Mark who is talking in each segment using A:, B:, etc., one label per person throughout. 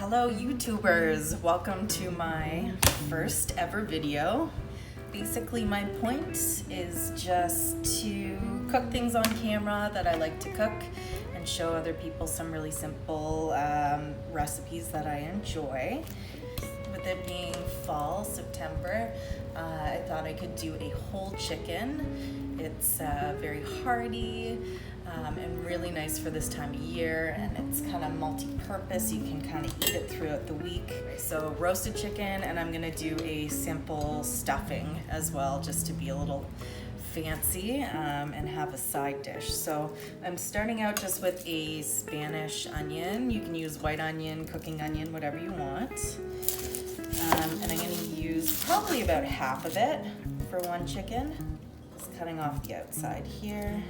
A: Hello YouTubers, welcome to my first ever video. Basically my point is just to cook things on camera that I like to cook and show other people some really simple recipes that I enjoy. With it being fall, September, I thought I could do a whole chicken. It's very hearty and really nice for this time of year, and it's kind of multi-purpose. You can kind of eat it throughout the week. So roasted chicken, and I'm gonna do a simple stuffing as well, just to be a little fancy and have a side dish. So I'm starting out just with a Spanish onion. You can use white onion, cooking onion, whatever you want. And I'm gonna use probably about half of it for one chicken. Just cutting off the outside here.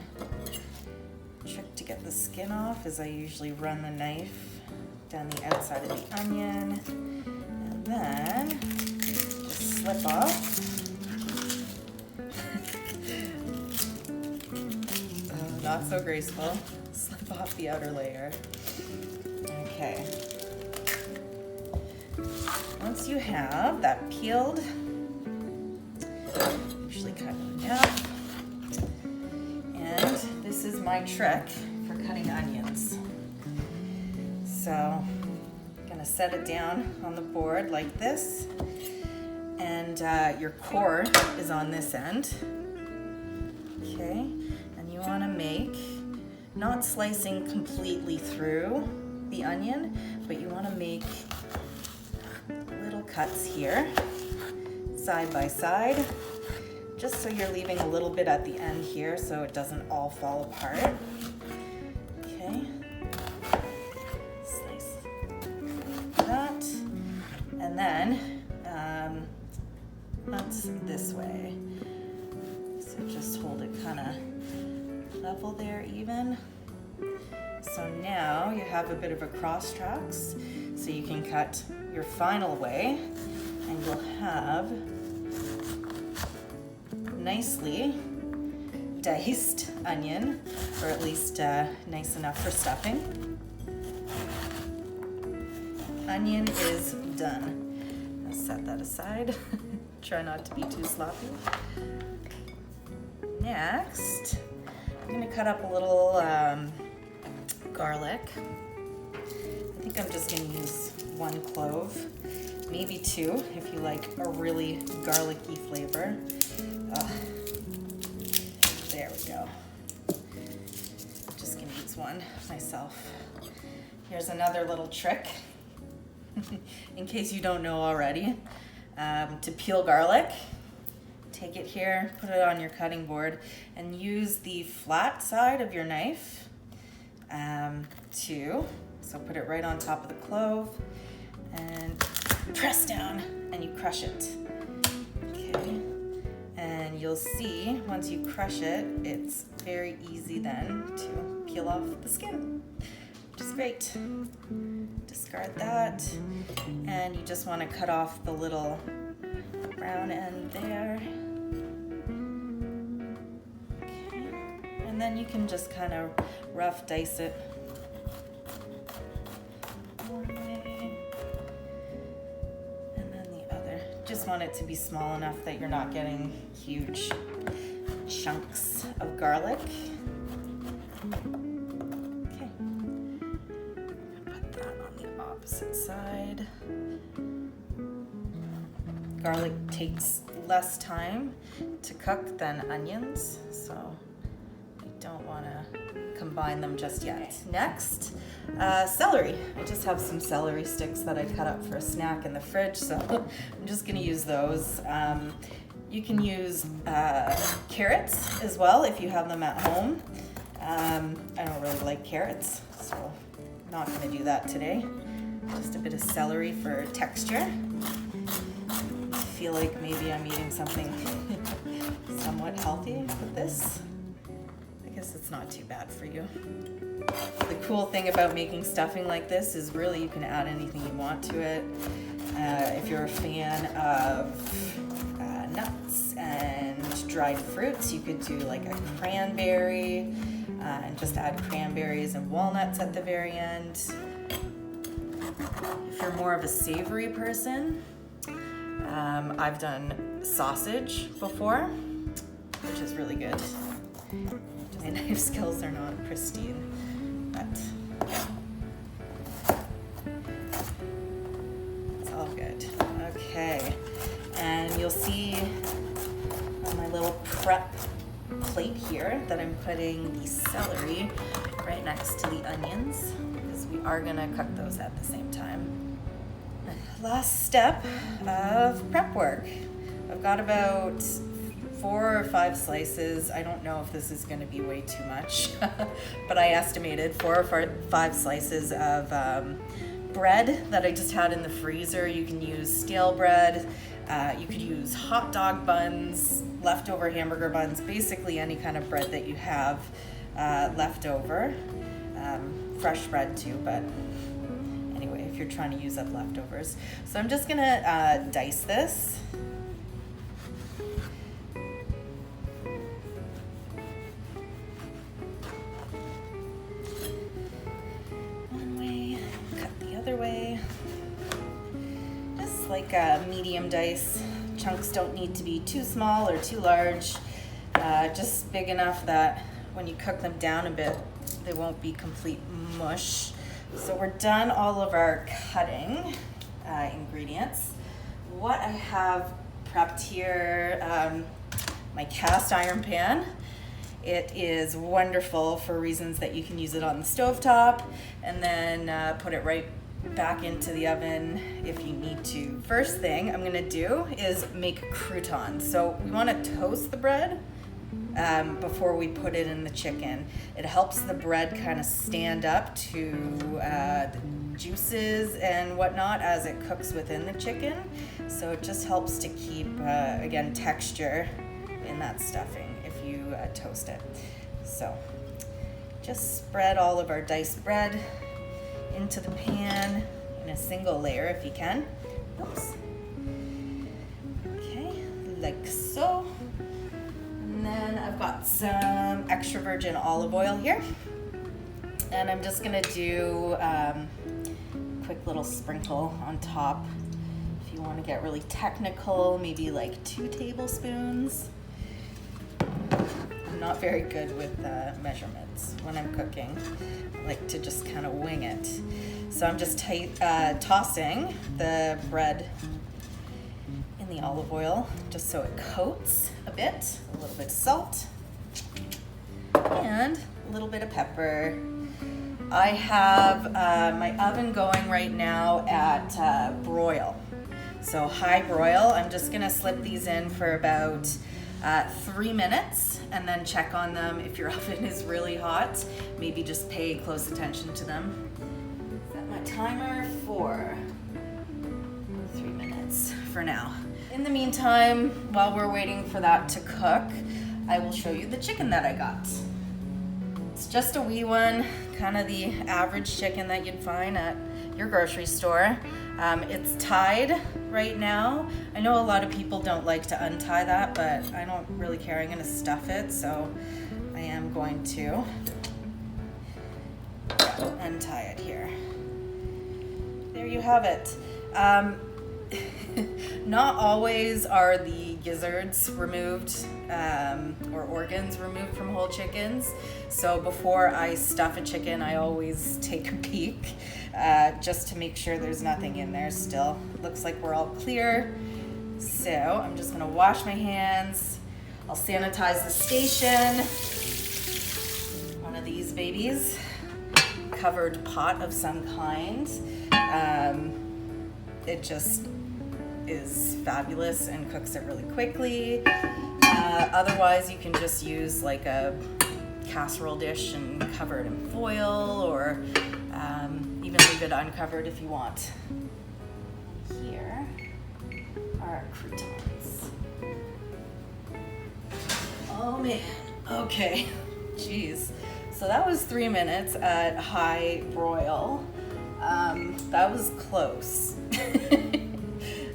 A: Trick to get the skin off is I usually run the knife down the outside of the onion and then just slip off. Not so graceful. Slip off the outer layer. Okay. Once you have that peeled, usually cut it in half. And this is my trick for cutting onions. So I'm gonna set it down on the board like this, and your core is on this end. Okay, and you wanna make, not slicing completely through the onion, but you wanna make little cuts here, side by side, just so you're leaving a little bit at the end here so it doesn't all fall apart. Okay, slice that, and then that's this way. So just hold it kind of level there, even. So now you have a bit of a cross tracks, so you can cut your final way, and you'll have nicely diced onion, or at least nice enough for stuffing. Onion is done. I'll set that aside. Try not to be too sloppy. Next, I'm gonna cut up a little garlic. I think I'm just gonna use one clove, maybe two if you like a really garlicky flavor. There we go. Just gonna use one myself. Here's another little trick, in case you don't know already, to peel garlic. Take it here, put it on your cutting board, and use the flat side of your knife so put it right on top of the clove and press down, and you crush it. Okay. And you'll see, once you crush it, it's very easy then to peel off the skin, which is great. Discard that, and you just want to cut off the little brown end there. Okay. And then you can just kind of rough dice it. One way. And then the other. Just want it to be small enough that you're not getting huge chunks of garlic. Okay. Put that on the opposite side. Garlic takes less time to cook than onions, so I don't want to combine them just yet. Next, celery. I just have some celery sticks that I cut up for a snack in the fridge, so I'm just going to use those. You can use carrots as well if you have them at home. I don't really like carrots, so I'm not going to do that today. Just a bit of celery for texture. I feel like maybe I'm eating something somewhat healthy with this. I guess it's not too bad for you. The cool thing about making stuffing like this is really you can add anything you want to it. If you're a fan of nuts and dried fruits, you could do like a cranberry and just add cranberries and walnuts at the very end. If you're more of a savory person, I've done sausage before, which is really good. My knife skills are not pristine, but it's all good. Okay, and you'll see on my little prep plate here that I'm putting the celery right next to the onions, because we are gonna cook those at the same time. Last step of prep work. I've got about 4 or 5 slices. I don't know if this is gonna be way too much, but I estimated 4 or 5 slices of bread that I just had in the freezer. You can use stale bread, you could use hot dog buns, leftover hamburger buns, basically any kind of bread that you have left over. Fresh bread too, but anyway, if you're trying to use up leftovers. So I'm just gonna dice this. One way, cut the other way. Just like a medium dice. Chunks don't need to be too small or too large, just big enough that when you cook them down a bit, they won't be complete mush. So we're done all of our cutting ingredients. What I have prepped here, my cast iron pan. It is wonderful for reasons that you can use it on the stovetop and then put it right back into the oven if you need to. First thing I'm gonna do is make croutons. So we wanna toast the bread before we put it in the chicken. It helps the bread kind of stand up to the juices and whatnot as it cooks within the chicken. So it just helps to keep, again, texture in that stuffing if you toast it. So just spread all of our diced bread into the pan in a single layer if you can. Oops. Okay, like so. And then I've got some extra virgin olive oil here. And I'm just gonna do a quick little sprinkle on top. If you wanna get really technical, maybe like 2 tablespoons. I'm not very good with measurements when I'm cooking. I like to just kind of wing it. So I'm just tossing the bread in the olive oil just so it coats a bit. A little bit of salt and a little bit of pepper. I have my oven going right now at broil. So high broil. I'm just gonna slip these in for about 3 minutes and then check on them. If your oven is really hot, maybe just pay close attention to them. Set my timer for 3 minutes for now. In the meantime, while we're waiting for that to cook, I will show you the chicken that I got. It's just a wee one, kind of the average chicken that you'd find at your grocery store. It's tied right now. I know a lot of people don't like to untie that, but I don't really care. I'm gonna stuff it, so I am going to untie it here. There you have it. Not always are the gizzards removed or organs removed from whole chickens. So before I stuff a chicken, I always take a peek just to make sure there's nothing in there still. Looks like we're all clear. So I'm just gonna wash my hands. I'll sanitize the station. One of these babies, covered pot of some kind. It just is fabulous and cooks it really quickly. Otherwise, you can just use like a casserole dish and cover it in foil, or even leave it uncovered if you want. Here are our croutons. Oh man, okay, jeez. So that was 3 minutes at high broil. That was close.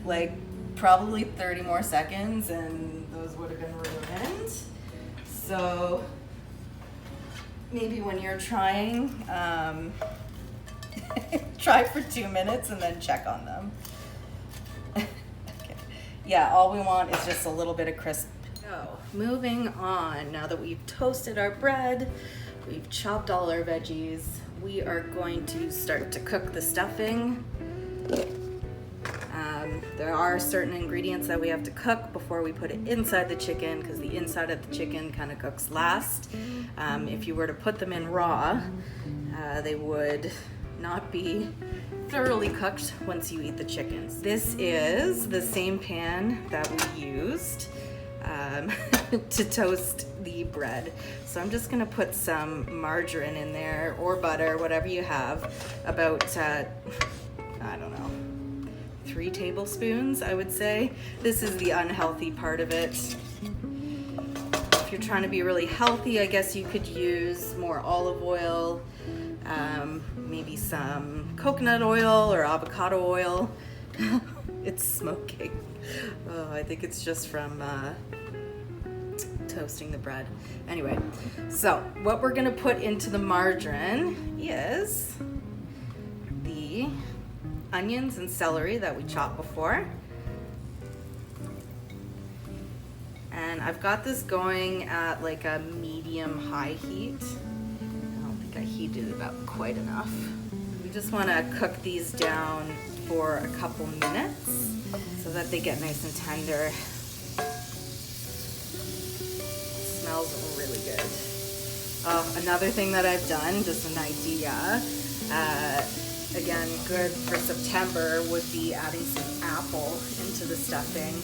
A: Like probably 30 more seconds and those would have been ruined. So maybe when you're trying Try for 2 minutes and then check on them. Okay. Yeah, all we want is just a little bit of crisp. So, moving on, now that we've toasted our bread, we've chopped all our veggies, we are going to start to cook the stuffing. There are certain ingredients that we have to cook before we put it inside the chicken, because the inside of the chicken kind of cooks last. If you were to put them in raw, they would not be thoroughly cooked once you eat the chickens. This is the same pan that we used to toast the bread. So I'm just gonna put some margarine in there, or butter, whatever you have, about, I don't know, 3 tablespoons, I would say. This is the unhealthy part of it. If you're trying to be really healthy, I guess you could use more olive oil, maybe some coconut oil or avocado oil. It's smoking. Oh, I think it's just from toasting the bread. Anyway, so what we're gonna put into the margarine is the onions and celery that we chopped before. And I've got this going at like a medium-high heat. I don't think I heated it up quite enough. We just want to cook these down for a couple minutes so that they get nice and tender. Smells really good. Another thing that I've done, just an idea, again, good for September, would be adding some apple into the stuffing.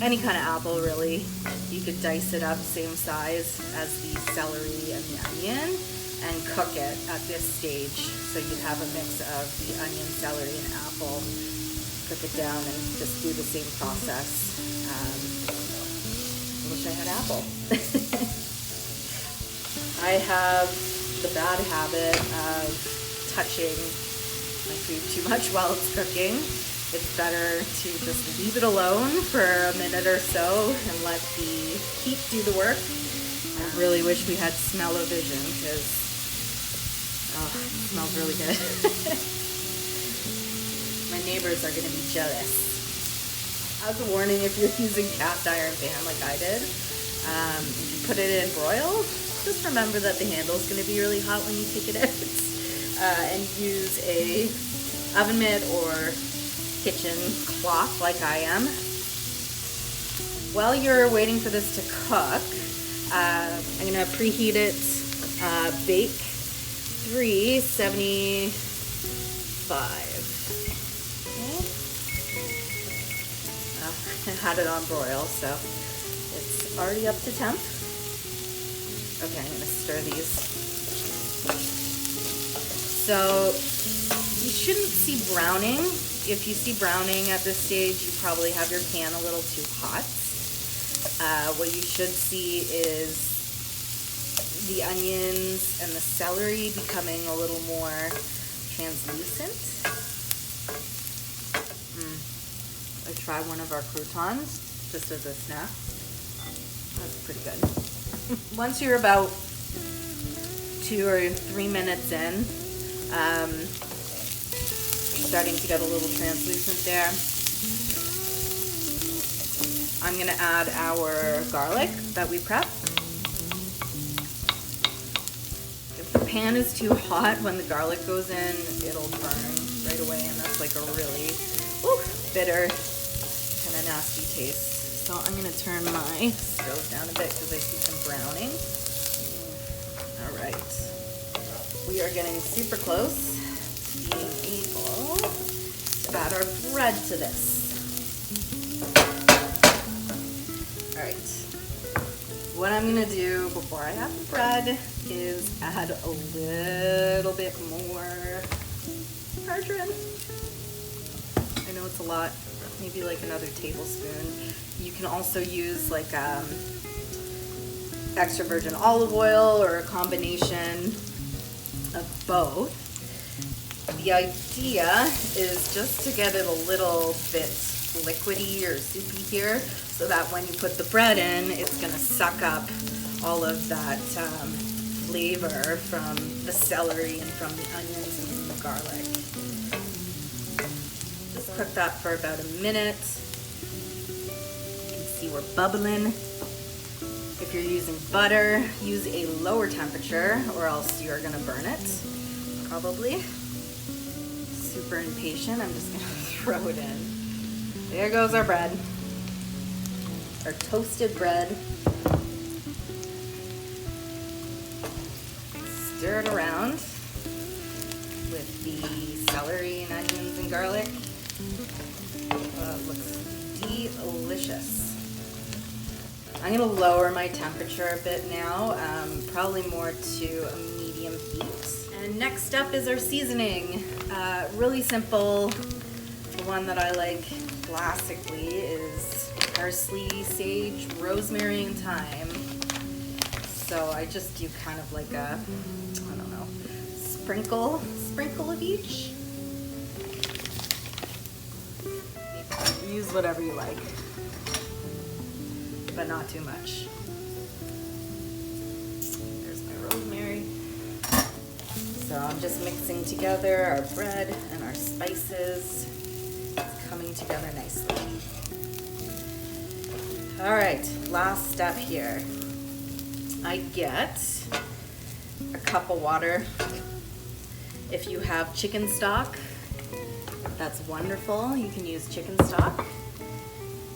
A: Any kind of apple, really. You could dice it up same size as the celery and the onion and cook it at this stage. So you'd have a mix of the onion, celery, and apple. Cook it down and just do the same process. I wish I had apple. I have the bad habit of touching my food too much while it's cooking. It's better to just leave it alone for a minute or so and let the heat do the work. I really wish we had smell-o-vision, because it smells really good. My neighbors are going to be jealous. As a warning, if you're using cast iron pan like I did, if you put it in broil, just remember that the handle is going to be really hot when you take it out. And use a oven mitt or kitchen cloth like I am. While you're waiting for this to cook, I'm gonna preheat it, bake 375. Okay. I had it on broil, so it's already up to temp. Okay, I'm gonna stir these. So you shouldn't see browning. If you see browning at this stage, you probably have your pan a little too hot. What you should see is the onions and the celery becoming a little more translucent. I tried one of our croutons just as a snack. That's pretty good. Once you're about 2 or 3 minutes in, starting to get a little translucent there, I'm gonna add our garlic that we prepped. If the pan is too hot, when the garlic goes in, it'll burn right away, and that's like a really bitter, kind of nasty taste. So I'm gonna turn my stove down a bit because I see some browning. All right. We are getting super close to being able to add our bread to this. All right. What I'm gonna do before I add the bread is add a little bit more margarine. I know it's a lot, maybe like another tablespoon. You can also use like extra virgin olive oil or a combination of both. The idea is just to get it a little bit liquidy or soupy here, so that when you put the bread in, it's gonna suck up all of that flavor from the celery and from the onions and the garlic. Just cook that for about a minute. You can see we're bubbling. If you're using butter, use a lower temperature or else you're gonna burn it, probably. Super impatient, I'm just gonna throw it in. There goes our bread. Our toasted bread. Stir it around with the celery and onions and garlic. It looks delicious. I'm gonna lower my temperature a bit now, probably more to a medium heat. And next up is our seasoning. Really simple. The one that I like classically is parsley, sage, rosemary, and thyme. So I just do kind of like a, I don't know, sprinkle of each. Use whatever you like, but not too much. There's my rosemary. So I'm just mixing together our bread and our spices. It's coming together nicely. All right, last step here. I get a cup of water. If you have chicken stock, that's wonderful. You can use chicken stock.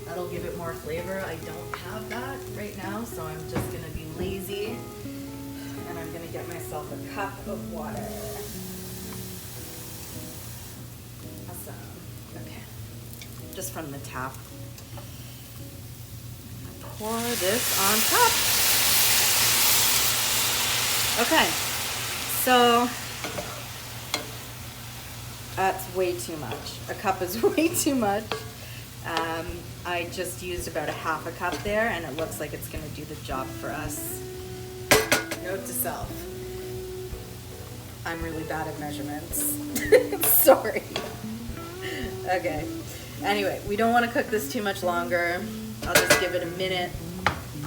A: That'll give it more flavor. I don't have that right now, so I'm just gonna be lazy and I'm gonna get myself a cup of water. Awesome. Okay, just from the tap. Pour this on top. Okay, so that's way too much. A cup is way too much. I just used about a half a cup there and it looks like it's gonna do the job for us. Note to self, I'm really bad at measurements. Sorry. Okay, anyway, we don't wanna cook this too much longer. I'll just give it a minute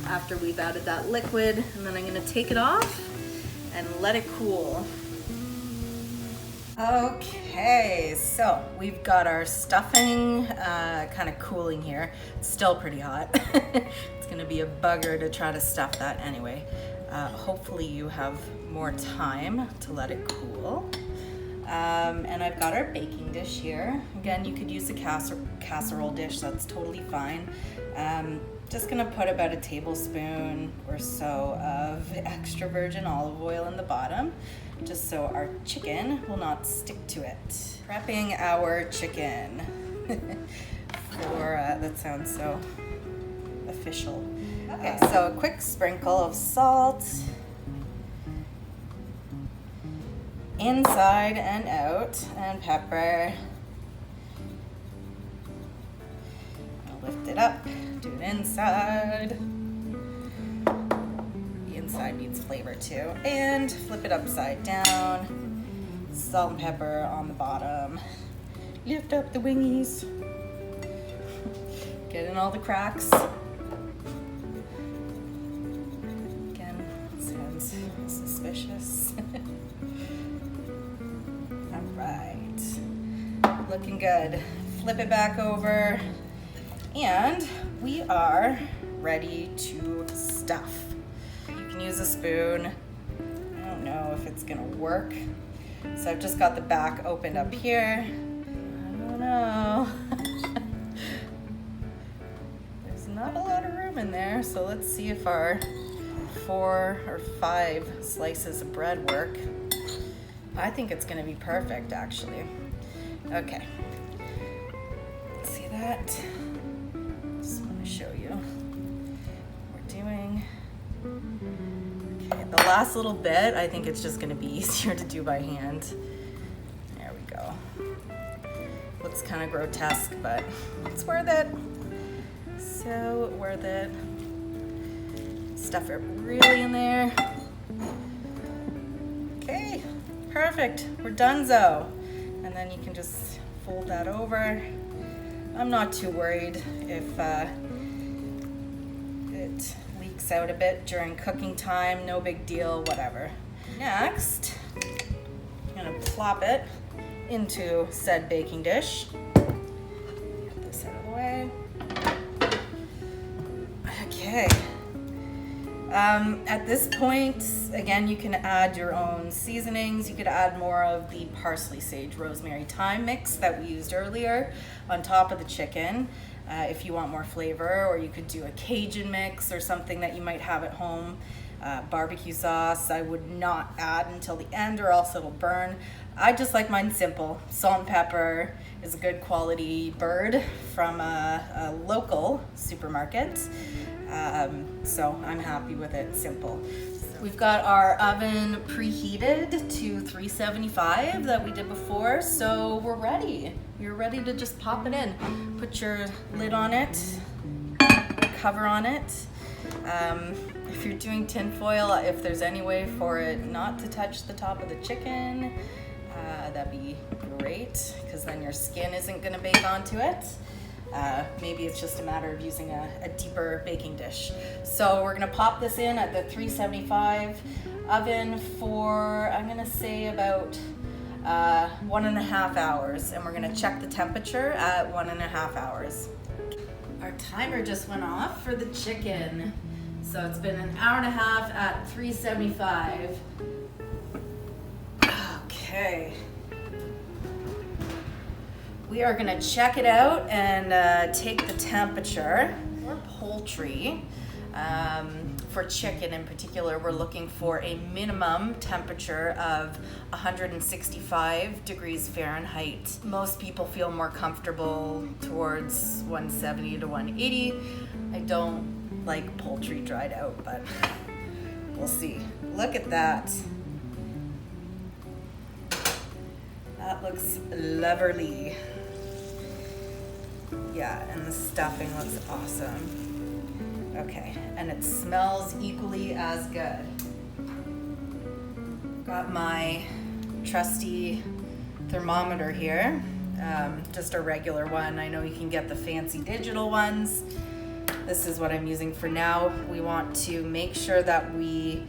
A: after we've added that liquid and then I'm gonna take it off and let it cool. Okay, so we've got our stuffing kind of cooling here. It's still pretty hot. It's gonna be a bugger to try to stuff that anyway. Hopefully you have more time to let it cool. And I've got our baking dish here. Again, you could use a casserole dish, that's totally fine. Just gonna put about a tablespoon or so of extra virgin olive oil in the bottom, just so our chicken will not stick to it. Prepping our chicken for, that sounds so official. Okay, so a quick sprinkle of salt inside and out, and pepper. I'll lift it up, do it inside. The inside needs flavor too. And flip it upside down. Salt and pepper on the bottom. Lift up the wingies. Get in all the cracks. Again, sounds suspicious. All right, looking good. Flip it back over. And we are ready to stuff. You can use a spoon. I don't know if it's gonna work. So I've just got the back opened up here. I don't know. There's not a lot of room in there, so let's see if our 4 or 5 slices of bread work. I think it's gonna be perfect, actually. Okay. See that? Just want to show you what we're doing. Okay, the last little bit, I think it's just going to be easier to do by hand. There we go. Looks kind of grotesque, but it's worth it. So worth it. Stuff it really in there. Okay, perfect. We're donezo. And then you can just fold that over. I'm not too worried if it leaks out a bit during cooking time. No big deal, whatever. Next, I'm gonna plop it into said baking dish. Get this out of the way. Okay. At this point, again, you can add your own seasonings. You could add more of the parsley, sage, rosemary, thyme mix that we used earlier on top of the chicken if you want more flavor, or you could do a Cajun mix or something that you might have at home. Barbecue sauce I would not add until the end or else it'll burn. I just like mine simple. Salt and pepper is a good quality bird from a local supermarket. So I'm happy with it simple. We've got our oven preheated to 375 that we did before, so we're ready. You're ready to just pop it in. Put your lid on it, cover on it. If you're doing tin foil, if there's any way for it not to touch the top of the chicken, that'd be great, because then your skin isn't gonna bake onto it. Maybe it's just a matter of using a deeper baking dish. So we're gonna pop this in at the 375 oven for, I'm gonna say about 1.5 hours, and we're gonna check the temperature at 1.5 hours. Our timer just went off for the chicken. So it's been 1.5 hours at 375. Okay. We are gonna check it out and take the temperature. For poultry, for chicken in particular, we're looking for a minimum temperature of 165 degrees Fahrenheit. Most people feel more comfortable towards 170 to 180. I don't like poultry dried out, but we'll see. Look at that. That looks lovely. Yeah, and the stuffing looks awesome. Okay, and it smells equally as good. Got my trusty thermometer here, just a regular one. I know you can get the fancy digital ones. This is what I'm using for now. We want to make sure that we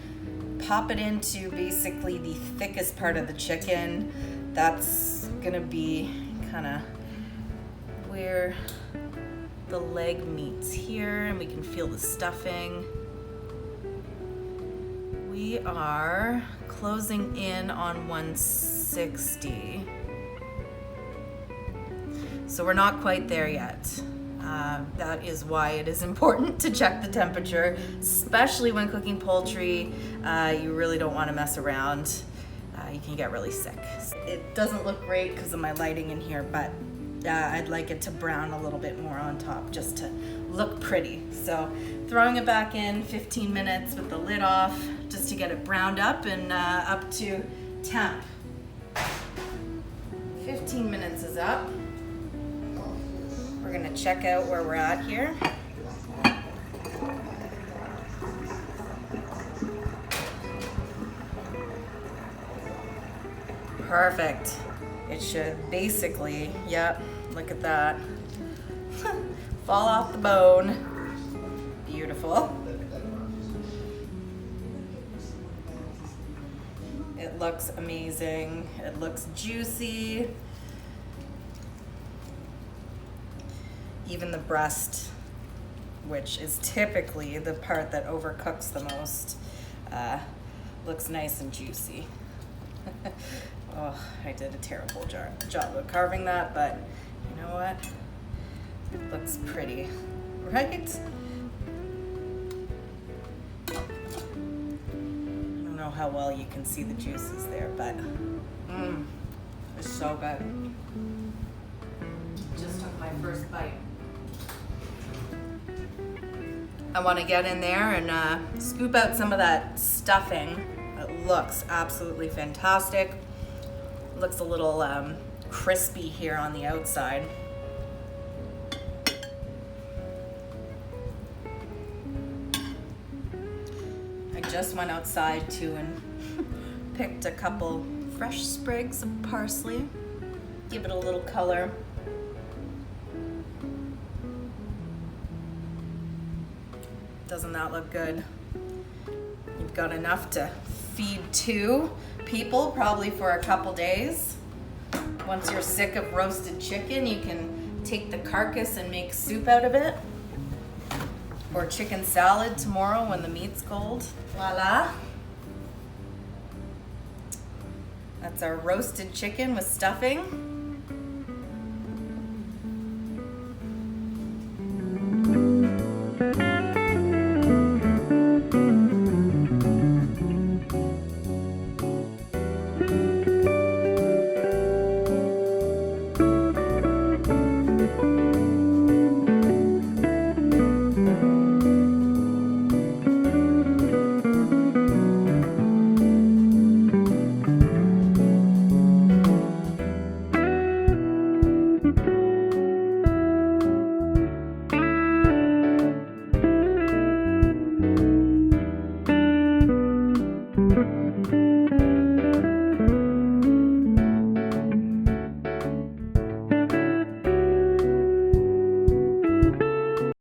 A: pop it into basically the thickest part of the chicken. That's gonna be kind of where the leg meets here, and we can feel the stuffing. We are closing in on 160. So we're not quite there yet. That is why it is important to check the temperature, especially when cooking poultry. You really don't want to mess around. You can get really sick. It doesn't look great because of my lighting in here, but I'd like it to brown a little bit more on top just to look pretty. So throwing it back in 15 minutes with the lid off just to get it browned up and up to temp. 15 minutes is up. We're gonna check out where we're at here. Perfect. It should basically, yep, look at that. Fall off the bone. Beautiful. It looks amazing. It looks juicy. Even the breast, which is typically the part that overcooks the most, looks nice and juicy. Oh, I did a terrible job of carving that, but you know what? It looks pretty, right? I don't know how well you can see the juices there, but it's so good. Just took my first bite. I want to get in there and scoop out some of that stuffing. It looks absolutely fantastic. Looks a little crispy here on the outside. I just went outside too and picked a couple fresh sprigs of parsley. Give it a little color. Doesn't that look good? You've got enough to feed 2 people, probably for a couple days. Once you're sick of roasted chicken, you can take the carcass and make soup out of it. Or chicken salad tomorrow when the meat's cold. Voila. That's our roasted chicken with stuffing.